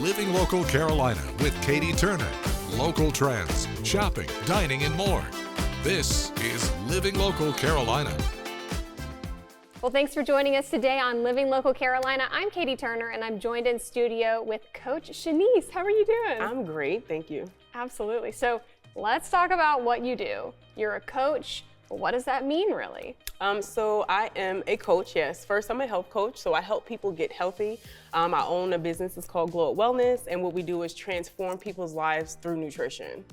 Living Local Carolina with Katie Turner. Local trends, shopping, dining, and more. This is Living Local Carolina. Well, thanks for joining us today on Living Local Carolina. I'm Katie Turner, and I'm joined in studio with Coach Shanice. How are you doing? I'm great, thank you. Absolutely. So let's talk about what you do. You're a coach. What does that mean, really? So I am a coach, yes. First, I'm a health coach, so I help people get healthy. I own a business, it's called Glow Up Wellness, and what we do is transform people's lives through nutrition.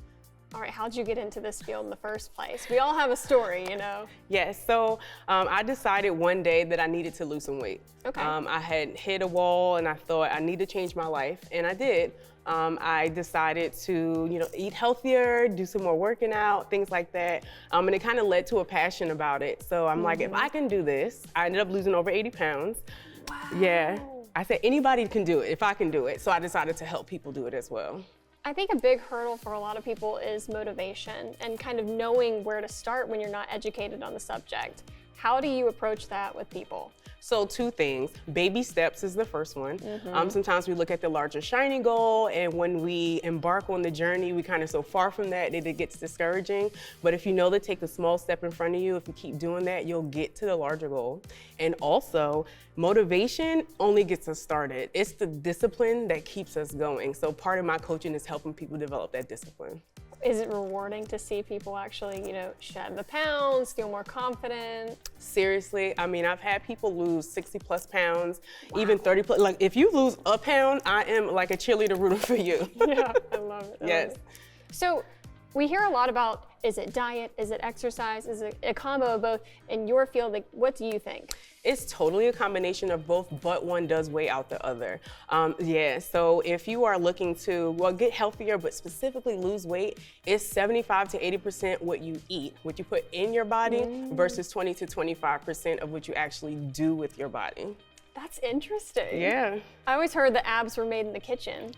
All right, how'd you get into this field in the first place? We all have a story, you know? Yes, so I decided one day that I needed to lose some weight. Okay. I had hit a wall and I thought I need to change my life, and I did. I decided to, eat healthier, do some more working out, things like that. And it kind of led to a passion about it. So I'm like, if I can do this, I ended up losing over 80 pounds. Wow. Yeah. I said, anybody can do it if I can do it. So I decided to help people do it as well. I think a big hurdle for a lot of people is motivation and kind of knowing where to start when you're not educated on the subject. How do you approach that with people? So two things. Baby steps is the first one. Sometimes we look at the larger shiny goal, and when we embark on the journey, we kind of so far from that it gets discouraging. But if you know to take the small step in front of you, if you keep doing that, you'll get to the larger goal. And also, motivation only gets us started. It's the discipline that keeps us going. So part of my coaching is helping people develop that discipline. Is it rewarding to see people actually, shed the pounds, feel more confident? Seriously, I mean, I've had people lose 60 plus pounds, even 30 plus. Like, if you lose a pound, I am like a cheerleader rooting for you. Yeah, I love it. Yes. So we hear a lot about, is it diet, is it exercise, is it a combo of both? In your field, what do you think? It's totally a combination of both, but one does weigh out the other. So if you are looking to, get healthier, but specifically lose weight, it's 75 to 80% what you eat, what you put in your body versus 20 to 25% of what you actually do with your body. That's interesting. Yeah. I always heard the abs were made in the kitchen.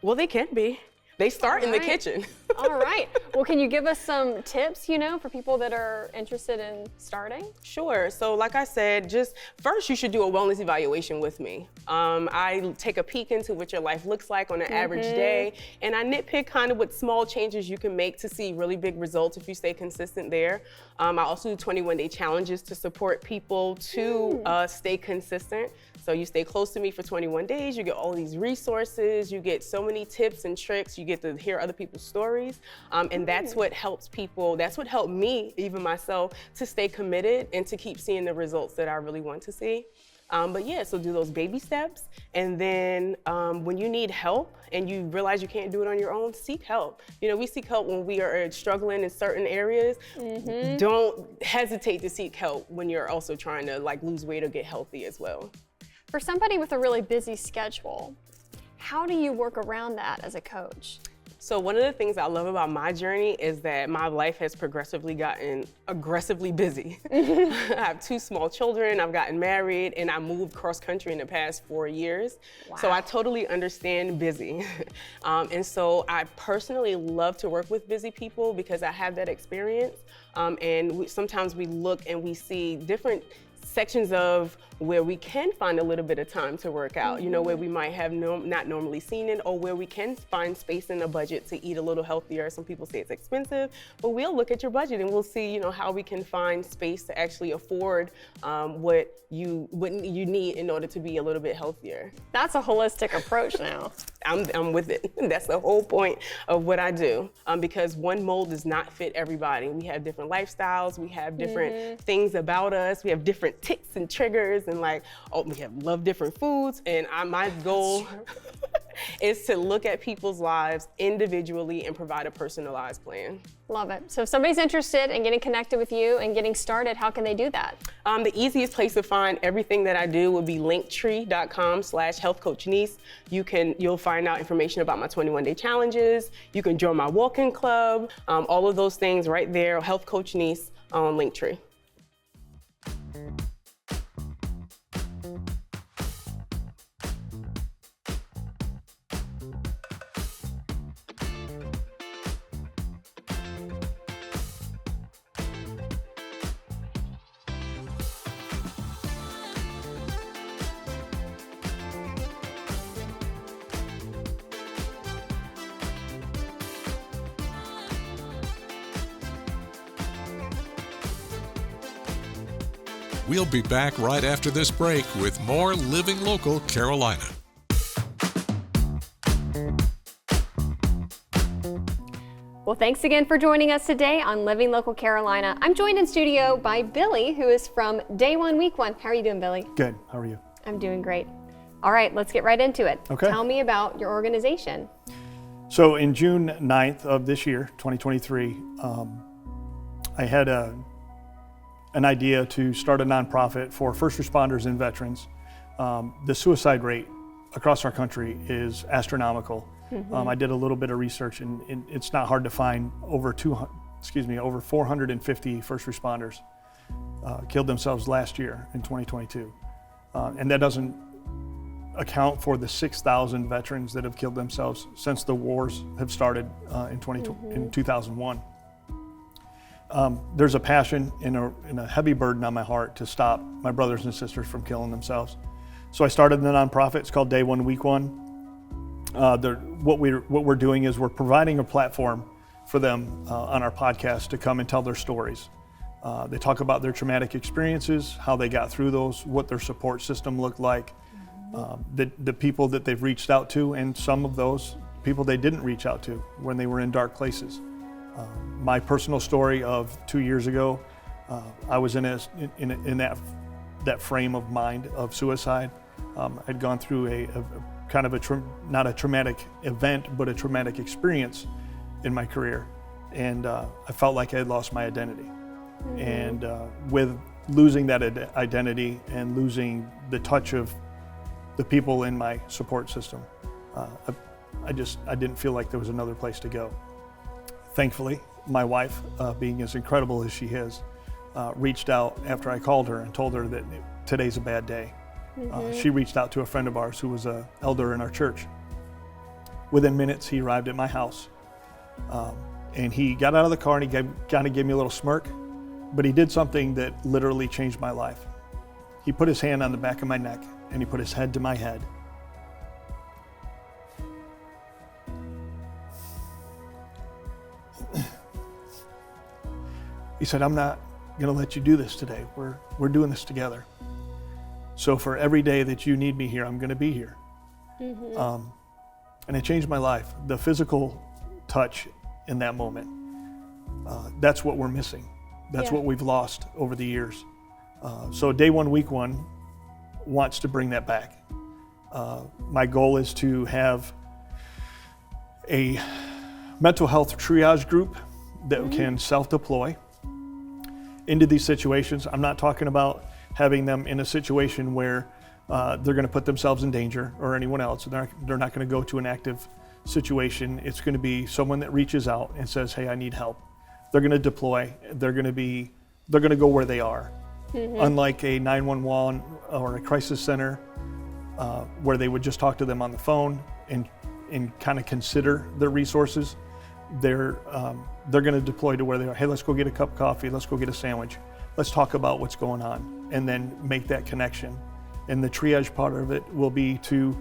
Well, they can be. They start in the kitchen. All right. Well, can you give us some tips, for people that are interested in starting? Sure. So like I said, just first you should do a wellness evaluation with me. I take a peek into what your life looks like on an average day, and I nitpick kind of what small changes you can make to see really big results if you stay consistent there. I also do 21-day challenges to support people to stay consistent. So you stay close to me for 21 days, you get all these resources, you get so many tips and tricks, you get to hear other people's stories, and that's what helps people, that's what helped me, even myself, to stay committed and to keep seeing the results that I really want to see. So do those baby steps, and then when you need help and you realize you can't do it on your own, seek help. We seek help when we are struggling in certain areas. Don't hesitate to seek help when you're also trying to lose weight or get healthy as well. For somebody with a really busy schedule, how do you work around that as a coach? So one of the things I love about my journey is that my life has progressively gotten aggressively busy. I have 2 small children, I've gotten married, and I moved cross country in the past 4 years. Wow. So I totally understand busy. And so I personally love to work with busy people because I have that experience. Sometimes we look and we see different sections of where we can find a little bit of time to work out, where we might have not normally seen it, or where we can find space in a budget to eat a little healthier. Some people say it's expensive, but we'll look at your budget and we'll see, how we can find space to actually afford what you need in order to be a little bit healthier. That's a holistic approach now. I'm with it. That's the whole point of what I do, because one mold does not fit everybody. We have different lifestyles, we have different things about us, we have different ticks and triggers, and we love different foods, and my goal is to look at people's lives individually and provide a personalized plan. Love it. So if somebody's interested in getting connected with you and getting started, how can they do that? The easiest place to find everything that I do would be linktree.com/healthcoachniece. You'll find out information about my 21-day challenges. You can join my walk-in club. All of those things right there, Health Coach Niece on Linktree. We'll be back right after this break with more Living Local Carolina. Well, thanks again for joining us today on Living Local Carolina. I'm joined in studio by Billy, who is from Day One, Week One. How are you doing, Billy? Good. How are you? I'm doing great. All right, let's get right into it. Okay. Tell me about your organization. So in June 9th of this year, 2023, I had an idea to start a nonprofit for first responders and veterans. The suicide rate across our country is astronomical. I did a little bit of research, and it's not hard to find over 450 first responders killed themselves last year in 2022. And that doesn't account for the 6,000 veterans that have killed themselves since the wars have started in 2001. There's a passion and a heavy burden on my heart to stop my brothers and sisters from killing themselves. So I started the nonprofit. It's called Day One, Week One. What we're doing is we're providing a platform for them on our podcast to come and tell their stories. They talk about their traumatic experiences, how they got through those, what their support system looked like, the people that they've reached out to, and some of those people they didn't reach out to when they were in dark places. My personal story of 2 years ago, I was in that frame of mind of suicide. I'd gone through a kind of not a traumatic event, but a traumatic experience in my career. And I felt like I had lost my identity. And with losing that identity and losing the touch of the people in my support system, I didn't feel like there was another place to go. Thankfully, my wife, being as incredible as she is, reached out after I called her and told her that today's a bad day. She reached out to a friend of ours who was an elder in our church. Within minutes, he arrived at my house. And he got out of the car and he kind of gave me a little smirk, but he did something that literally changed my life. He put his hand on the back of my neck and he put his head to my head. He said, "I'm not going to let you do this today. We're doing this together. So for every day that you need me here, I'm going to be here." And it changed my life. The physical touch in that moment, that's what we're missing. That's what we've lost over the years. So Day One, Week One wants to bring that back. My goal is to have a mental health triage group that can self-deploy into these situations. I'm not talking about having them in a situation where they're going to put themselves in danger or anyone else. They're not going to go to an active situation. It's going to be someone that reaches out and says, "Hey, I need help." They're going to deploy. They're going to go where they are. Unlike a 911 or a crisis center where they would just talk to them on the phone and kind of consider their resources, they're going to deploy to where they are. "Hey, let's go get a cup of coffee. Let's go get a sandwich. Let's talk about what's going on," and then make that connection. And the triage part of it will be to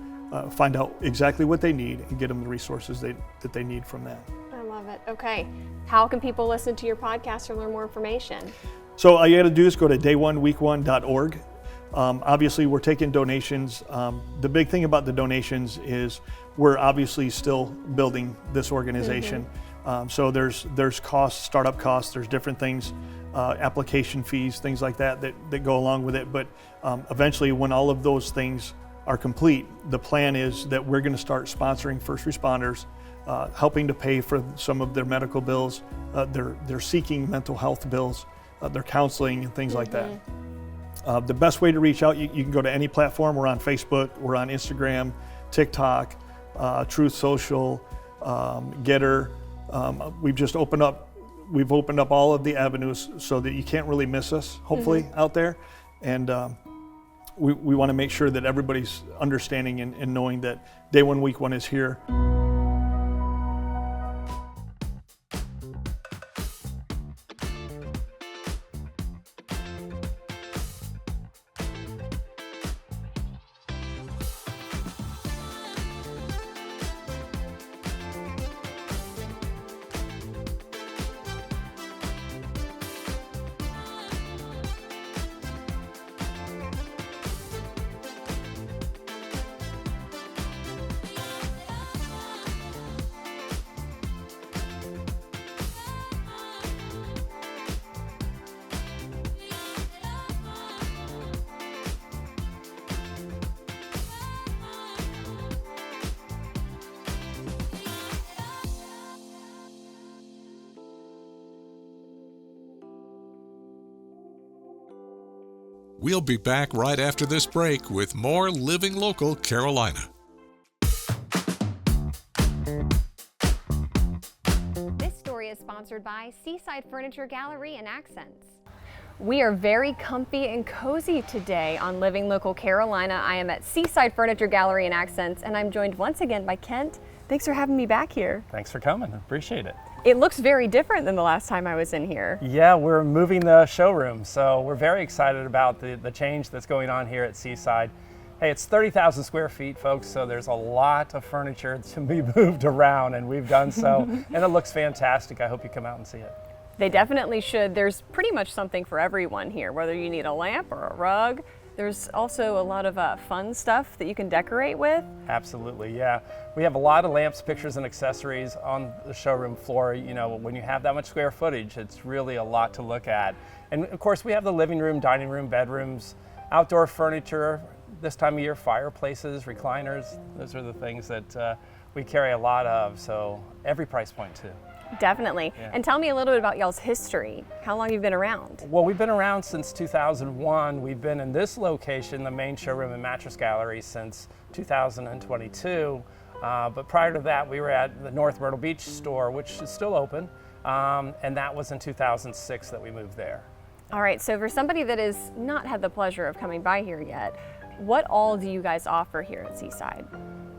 find out exactly what they need and get them the resources that they need from that. I love it. Okay. How can people listen to your podcast or learn more information? So all you got to do is go to dayoneweek1.org. Obviously, we're taking donations. The big thing about the donations is we're obviously still building this organization. So there's costs, startup costs, there's different things, application fees, things like that go along with it. But eventually, when all of those things are complete, the plan is that we're going to start sponsoring first responders, helping to pay for some of their medical bills, their seeking mental health bills, their counseling and things like that. The best way to reach out, you can go to any platform. We're on Facebook, we're on Instagram, TikTok, Truth Social, Getter. We've opened up all of the avenues so that you can't really miss us, hopefully, out there. And we want to make sure that everybody's understanding and knowing that Day One, Week One is here. We'll be back right after this break with more Living Local Carolina. This story is sponsored by Seaside Furniture Gallery and Accents. We are very comfy and cozy today on Living Local Carolina. I am at Seaside Furniture Gallery and Accents, and I'm joined once again by Kent. Thanks for having me back here. Thanks for coming. Appreciate it. It looks very different than the last time I was in here. Yeah, we're moving the showroom, so we're very excited about the change that's going on here at Seaside. Hey, it's 30,000 square feet, folks, so there's a lot of furniture to be moved around, and we've done so, and it looks fantastic. I hope you come out and see it. They definitely should. There's pretty much something for everyone here, whether you need a lamp or a rug. There's also a lot of fun stuff that you can decorate with. Absolutely, yeah. We have a lot of lamps, pictures, and accessories on the showroom floor. You know, when you have that much square footage, it's really a lot to look at. And of course, we have the living room, dining room, bedrooms, outdoor furniture, this time of year, fireplaces, recliners. Those are the things that we carry a lot of, so every price point too. Definitely. Yeah. And tell me a little bit about y'all's history, how long you've been around. Well, we've been around since 2001. We've been in this location, the main showroom and mattress gallery, since 2022. But prior to that, we were at the North Myrtle Beach store, which is still open, and that was in 2006 that we moved there. All right, so for somebody that has not had the pleasure of coming by here yet, what all do you guys offer here at Seaside?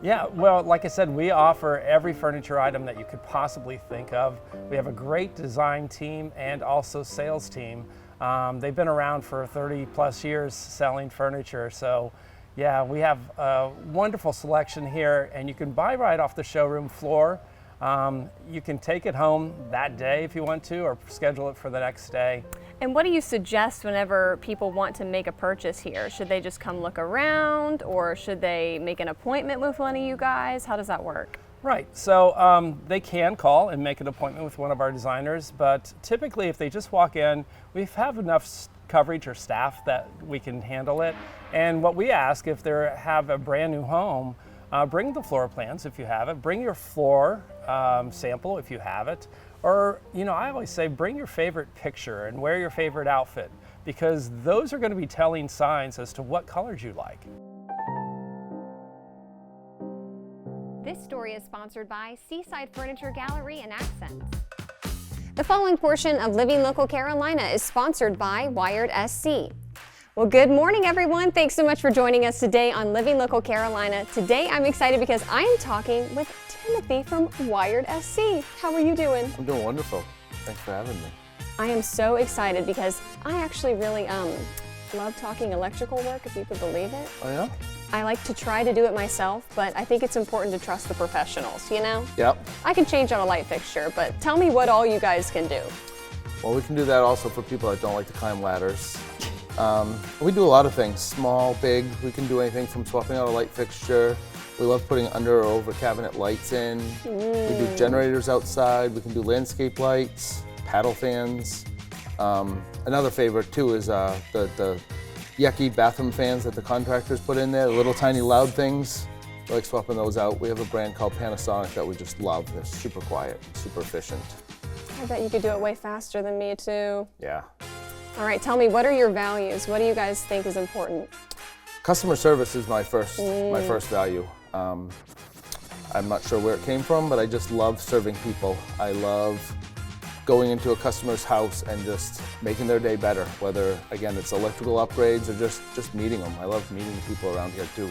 Yeah, well, like I said, we offer every furniture item that you could possibly think of. We have a great design team and also sales team. They've been around for 30 plus years selling furniture. So yeah, we have a wonderful selection here, and you can buy right off the showroom floor. You can take it home that day if you want to, or schedule it for the next day. And what do you suggest whenever people want to make a purchase here? Should they just come look around, or should they make an appointment with one of you guys? How does that work? Right, so they can call and make an appointment with one of our designers, but typically if they just walk in, we have enough coverage or staff that we can handle it. And what we ask, if they have a brand new home, bring the floor plans if you have it, bring your floor sample if you have it, or, you know, I always say bring your favorite picture and wear your favorite outfit, because those are going to be telling signs as to what colors you like. This story is sponsored by Seaside Furniture Gallery and Accents. The following portion of Living Local Carolina is sponsored by Wired SC. Well, good morning, everyone. Thanks so much for joining us today on Living Local Carolina. Today, I'm excited because I am talking with Timothy from Wired SC. How are you doing? I'm doing wonderful. Thanks for having me. I am so excited because I actually really love talking electrical work, if you could believe it. Oh, yeah? I like to try to do it myself, but I think it's important to trust the professionals, you know? Yep. I can change on a light fixture, but tell me what all you guys can do. Well, we can do that also for people that don't like to climb ladders. We do a lot of things, small, big. We can do anything from swapping out a light fixture. We love putting under or over cabinet lights in. We do generators outside. We can do landscape lights, paddle fans. Another favorite too is the yucky bathroom fans that the contractors put in there, the little tiny loud things. We like swapping those out. We have a brand called Panasonic that we just love. They're super quiet, super efficient. I bet you could do it way faster than me too. Yeah. All right, tell me, what are your values? What do you guys think is important? Customer service is my first value. I'm not sure where it came from, but I just love serving people. I love going into a customer's house and just making their day better, whether, again, it's electrical upgrades or just meeting them. I love meeting the people around here too.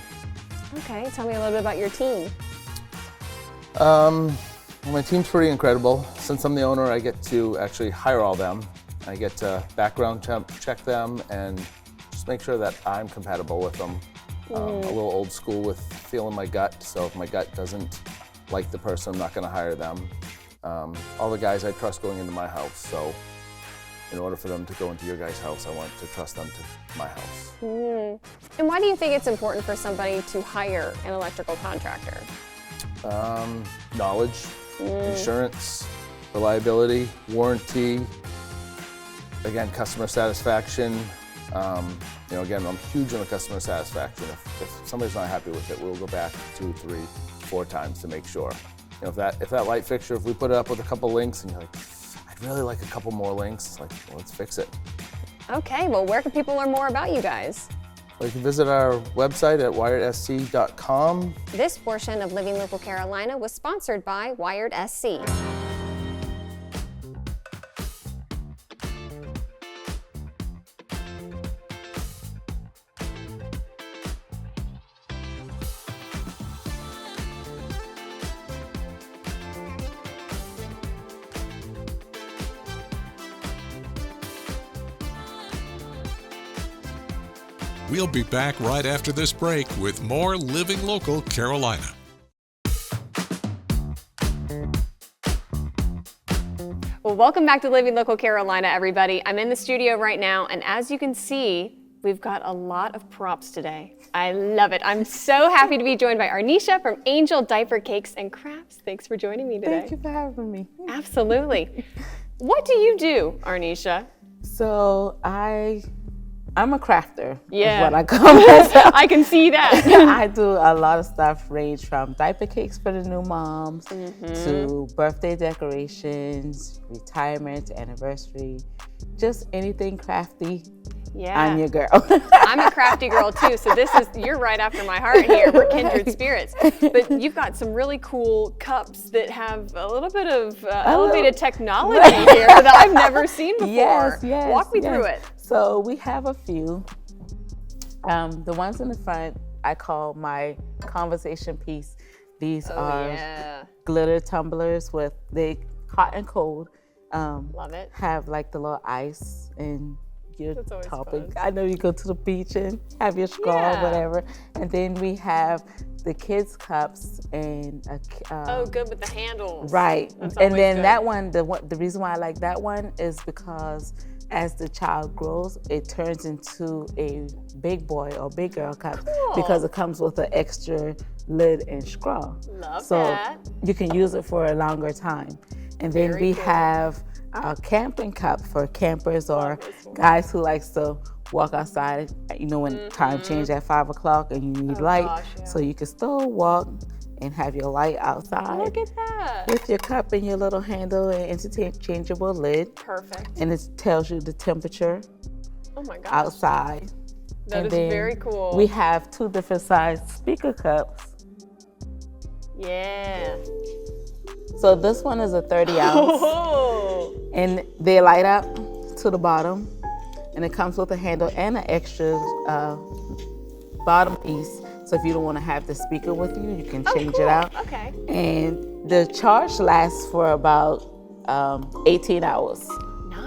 Okay, tell me a little bit about your team. Well, my team's pretty incredible. Since I'm the owner, I get to actually hire all them. I get to background check them and just make sure that I'm compatible with them. A little old school with feeling my gut, so if my gut doesn't like the person, I'm not going to hire them. All the guys I trust going into my house, so in order for them to go into your guys' house, I want to trust them to my house. And why do you think it's important for somebody to hire an electrical contractor? Knowledge, insurance, reliability, warranty, again, customer satisfaction. Again, I'm huge on the customer satisfaction. If somebody's not happy with it, we'll go back 2, 3, 4 times to make sure. If that light fixture, if we put it up with a couple links and you're like, I'd really like a couple more links, it's like, well, let's fix it. Okay, well, where can people learn more about you guys? Well, you can visit our website at wiredsc.com. This portion of Living Local Carolina was sponsored by Wired SC. We'll be back right after this break with more Living Local Carolina. Well, welcome back to Living Local Carolina, everybody. I'm in the studio right now, and as you can see, we've got a lot of props today. I love it. I'm so happy to be joined by Arnisha from Angel Diaper Cakes and Crafts. Thanks for joining me today. Thank you for having me. Absolutely. What do you do, Arnisha? So I'm a crafter, Yeah. is what I call myself. I can see that. I do a lot of stuff, range from diaper cakes for the new moms to birthday decorations, retirement, anniversary, just anything crafty. Yeah. I'm your girl. I'm a crafty girl too, so you're right after my heart here. We're kindred spirits. But you've got some really cool cups that have a little bit of elevated technology here that I've never seen before. Yes, Walk me through it. So we have a few. The ones in the front, I call my conversation piece. These are glitter tumblers with hot and cold. Love it. Have like the little ice and your That's always topping. fun. I know you go to the beach and have your straw, whatever. And then we have the kids' cups and Good with the handles. right. That's And always then good. that one, the reason why I like that one is because as the child grows, it turns into a big boy or big girl cup because it comes with an extra lid and straw. Love so that. you can use it for a longer time. And then Very we cool. have a camping cup for campers or guys who likes to walk outside, when time change at 5 o'clock and you need light, gosh, yeah. so you can still walk and have your light outside. Look at that. With your cup and your little handle and interchangeable lid. Perfect. And it tells you the temperature Oh my gosh. outside. That is then very cool. We have 2 different size speaker cups. Yeah. So this one is a 30 ounce Oh. and they light up to the bottom and it comes with a handle and an extra bottom piece. So if you don't want to have the speaker with you, you can change it out. Okay. And the charge lasts for about 18 hours,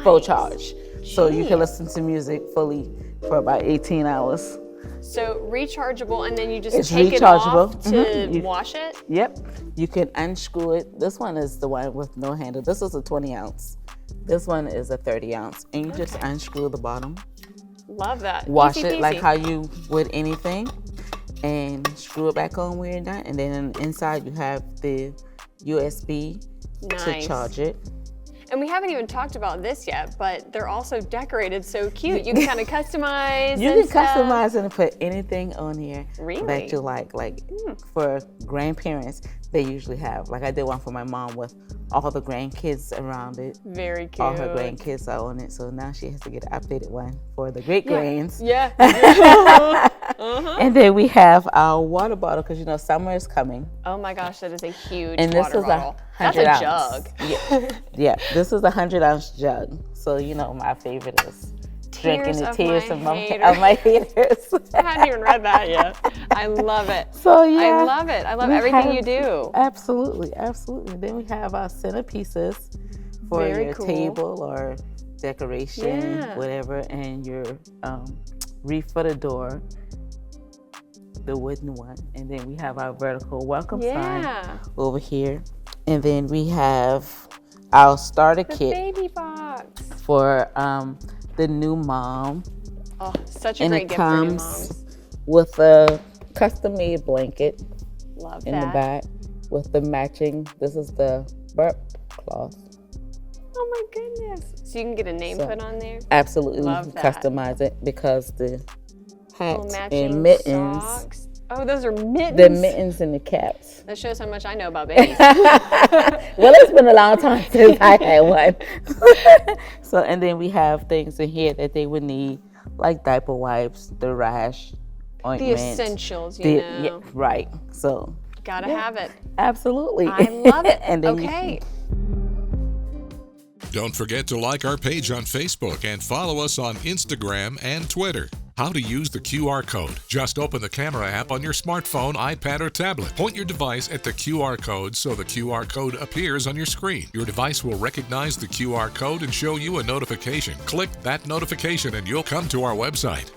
full charge. So you can listen to music fully for about 18 hours. So rechargeable, and then you just It's take it off rechargeable. to wash it? Yep, you can unscrew it. This one is the one with no handle. This is a 20 ounce. This one is a 30 ounce. And you just unscrew the bottom. Love that. Wash Easy it like peasy. how you would anything. And screw it back on when you're done. And then inside you have the USB Nice. to charge it. And we haven't even talked about this yet, but they're also decorated so cute. You can kind of customize. You and can stuff. customize and put anything on here Really? that you like. Like for grandparents, they usually have. Like I did one for my mom with all the grandkids around it. Very cute. All her grandkids are on it, so now she has to get an updated one for the great grands. Yeah. And then we have our water bottle because summer is coming. Oh my gosh, that is a huge And this water is bottle. a That's 100 a ounce. jug. Yeah, this is a 100-ounce jug. So my favorite is drinking the tears of my haters. I hadn't even read that yet. I love it. So yeah, I love it. I love we everything have- you do. Absolutely, absolutely. Then we have our centerpieces for Very your cool. table or decoration, Yeah. whatever, and your reef for the door, the wooden one. And then we have our vertical welcome sign Yeah. over here. And then we have our starter The kit baby box. for the new mom. Oh, such a And great it gift for new comes moms. with a custom-made blanket Love in that. the back with the matching. This is the burp cloth. Oh my goodness. So you can get a name So- put on there? Absolutely, Love we can that. customize it because the hat Little matching and mittens socks. Oh, those are mittens. The mittens and the caps. That shows how much I know about babies. Well, it's been a long time since I had one. So, and then we have things in here that they would need, like diaper wipes, the rash, The ointment. essentials, you know. Yeah, right. So, Gotta have it. absolutely. I love it. And then you Okay. Don't forget to like our page on Facebook and follow us on Instagram and Twitter. How to use the QR code. Just open the camera app on your smartphone, iPad, or tablet. Point your device at the QR code so the QR code appears on your screen. Your device will recognize the QR code and show you a notification. Click that notification and you'll come to our website.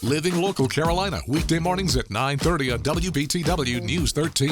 Living Local Carolina, weekday mornings at 9:30 on WBTW News 13.